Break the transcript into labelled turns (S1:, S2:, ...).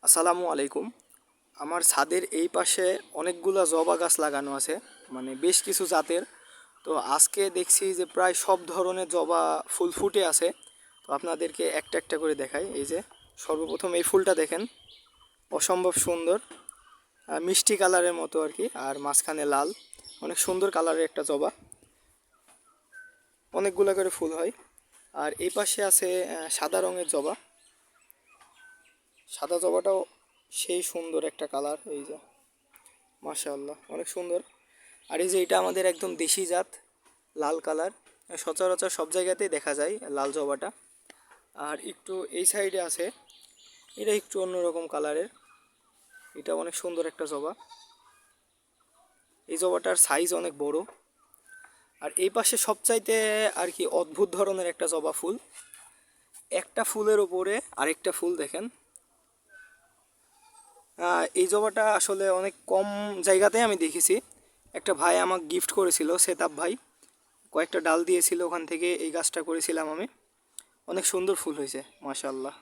S1: আসসালামু আলাইকুম। আমার ছাদের এই পাশে অনেকগুলো জবা গাছ লাগানো আছে, মানে বেশ কিছু জাতের। তো আজকে দেখছি যে প্রায় সব ধরনের জবা ফুল ফুটে আছে। তো আপনাদেরকে একটা একটা করে দেখাই। এই যে সর্বপ্রথম এই ফুলটা দেখেন, অসম্ভব সুন্দর, মিষ্টি কালারের মতো আর কি, আর মাঝখানে লাল। অনেক সুন্দর কালারের একটা জবা, অনেকগুলো করে ফুল হয়। আর এই পাশে আছে সাদা রঙের জবা। সাদা জবাটাও সেই সুন্দর একটা কালার, এই যে মাশাআল্লাহ অনেক সুন্দর। আর এই যে এটা আমাদের একদম দেশি জাত, লাল কালার, সচরাচর সব জায়গাতেই দেখা যায় লাল জবাটা। আর একটু এই সাইডে আছে, এটা একটু অন্যরকম কালারের, এটা অনেক সুন্দর একটা জবা। এই জবাটার সাইজ অনেক বড়। আর এই পাশে সবচাইতে আর কি অদ্ভুত ধরনের একটা জবা ফুল, একটা ফুলের ওপরে আরেকটা ফুল দেখেন। এই জবাটা আসলে অনেক কম জায়গাতে আমি দেখেছি। একটা ভাই আমাকে গিফট করেছিল, সেতাব ভাই, কয়েকটা ডাল দিয়েছিল, ওখান থেকে এই গাছটা করেছিলাম আমি। অনেক সুন্দর ফুল হয়েছে মাশাআল্লাহ।